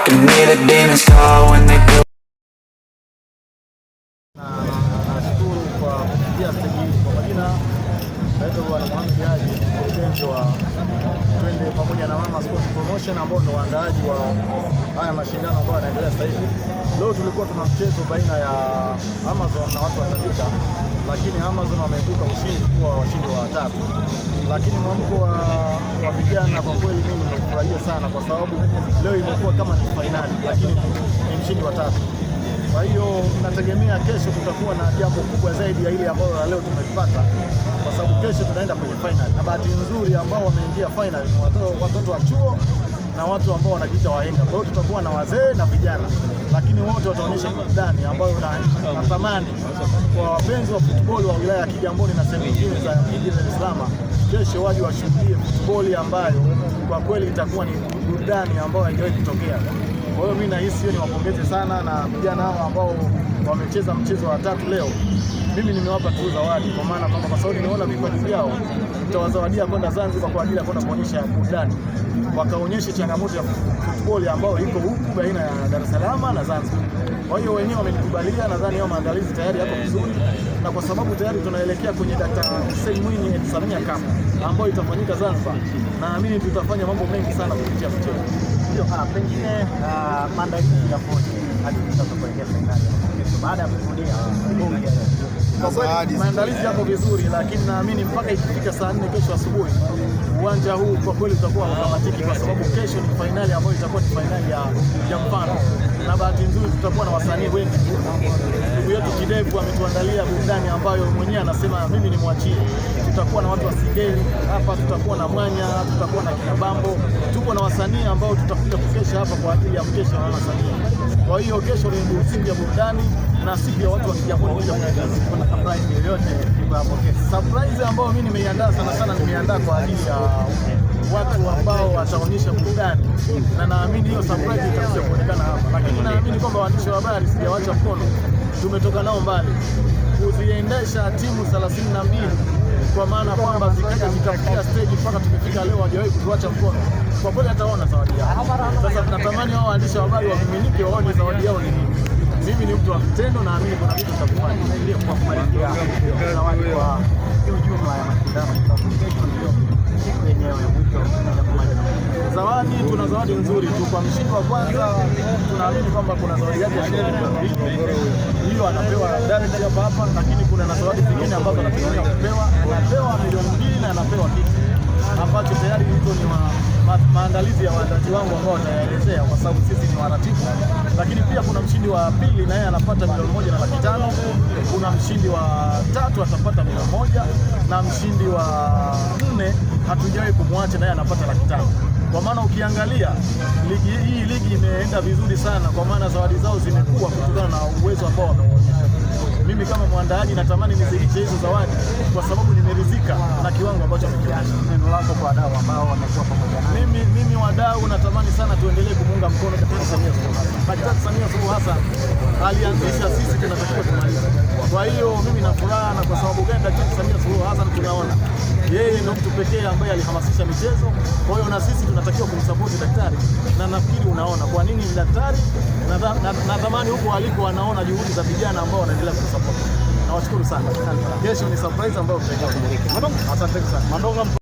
Give me the demons call when they do. Nashukuru kwa kufikia stage hii. Kwa majina naitwa Bwana Mohamed Haji, mkurugenzi wa Twende Pamoja na Mama Sports Promotion, ambao ndio waandaaji wa haya mashindano ambayo yanaendelea sasa hivi. Leo tulikuwa tuna mchezo baina ya Amazon na watu wa Tandika, lakini Amazon wameibuka ushindi kuwa washindi wa tatu. Lakini mwamko wa vijana kwa kweli mimi nimefurahia sana, kwa sababu leo imekuwa kama ni finali, lakini ni mshindi wa tatu. Kwa hiyo nategemea kesho kutakuwa na jambo kubwa zaidi ya ile ambayo leo tumepata, kwa sababu kesho tunaenda kwenye final. Na bahati nzuri ambao wameingia final ni watoto wa chuo na watu ambao wanajiita wahenga. Kwa hiyo tutakuwa na wazee na vijana, lakini wote wataonyesha burudani ambayo natamani kwa wapenzi wa football wa wilaya ya Kigamboni na sehemu nyingine za jiji la Dar es Salaam kesho waje washuhudie football ambayo kwa kweli itakuwa ni burudani ambayo haijawahi kutokea. Kwa hiyo mimi nahisi hiyo, niwapongeze sana na vijana hao ambao wamecheza mchezo wa tatu leo. Mimi nimewapa tu zawadi, kwa maana kwamba kwa sababu nimeona vipaji vyao, nitawazawadia kwenda Zanzibar kwa ajili ya kwenda kuonyesha burudani, wakaonyesha changamoto ya football ambayo iko huku baina ya Dar es Salaam na Zanzibar. Kwa hiyo wenyewe wamenikubalia, nadhani hao maandalizi tayari yako vizuri, na kwa sababu tayari tunaelekea kwenye Dr. Hussein Mwinyi Samia Cup ambayo itafanyika Zanzibar, naamini tutafanya mambo mengi sana kupitia mchezo. Pengine maandalizi ya kocha hadi sasa kuelekea finali baada ya kurudia bunge. Maandalizi yako vizuri, lakini naamini mpaka ikifika saa 4 kesho asubuhi uwanja huu kwa kweli utakuwa mkamatiki, kwa sababu kesho ni finali ambayo itakuwa ni finali ya mfano, na bahati nzuri tutakuwa na wasanii wengi. Ndugu yetu Kidevu ametuandalia burudani ambayo mwenyewe anasema mimi ni mwachie. Tutakuwa na watu wa Sigeli hapa, tutakuwa na Mwanya, tutakuwa na Kinabambo, tuko na wasanii ambao tutakuja kukesha hapa kwa ajili ya mkesha wa wasanii. Kwa hiyo kesho ni siku ya burudani na siku ya watu wa Kigamboni kuja kuangalia. Kuna surprise yoyote kwa hapo kesho? Surprise ambayo mimi nimeiandaa sana nimeandaa kwa ajili ya watu ambao wataonyesha burudani, na naamini hiyo surprise itakuja kuonekana hapa. Lakini naamini kwamba waandishi wa habari sijawacha mkono, tumetoka nao mbali kuziendesha timu 32, kwa maana kwamba zikafikia stage mpaka tumefika leo, hawajawahi kutuacha mkono. Kwa kweli ataona zawadi yao. Sasa tunatamani hao waandishi wa habari waviminike, waone zawadi yao ni nini. Mimi ni mtu wa vitendo, naamini kuna vitu tutakufanya. Ndio kwa kumalizia zawadi kwa jumla ya mashindano siku yenyewe mwisho zawadi, tuna zawadi nzuri tu kwa mshindi wa kwanza. Tunaamini kwamba kuna zawadi yake ya hiyo anapewa direct hapa, lakini kuna na zawadi zingine ambazo anategemea kupewa. Anapewa milioni 2 na anapewa kitu ambacho tayari hizo ni maandalizi ya waandaji wangu ambao wataelezea, kwa sababu sisi ni waratibu. Lakini pia kuna mshindi wa pili na yeye anapata milioni 1.5. Kuna mshindi wa tatu atapata milioni 1, na mshindi wa 4 hatujawahi kumwacha na yeye anapata 500,000. Kwa maana ukiangalia hii ligi imeenda vizuri sana, kwa maana zawadi zao zimekuwa kutokana na uwezo ambao wameonyesha. Mimi kama mwandaaji natamani nizidishe hizo zawadi, kwa sababu nimeridhika na kiwango ambacho wamekionyesha. Neno lako kwa wadau ambao wamekuwa pamoja nami? Mimi wadau natamani sana tuendelee kumuunga mkono Daktari Samia Suluhu Hassan. Daktari Samia Suluhu Hassan alianzisha, sisi tunatakiwa tumalize. Kwa hiyo mimi na furaha, na kwa sababu gani? Daktari Samia Suluhu Hassan tunaona yeye ndio mtu pekee ambaye alihamasisha michezo. Kwa hiyo na sisi tunatakiwa kumsupport daktari, na nafikiri unaona kwa nini daktari na zamani huko aliko anaona juhudi za vijana ambao wanaendelea kusupport. Nawashukuru sana. Kesho ni surprise ambayo tutakuwa. Asante sana.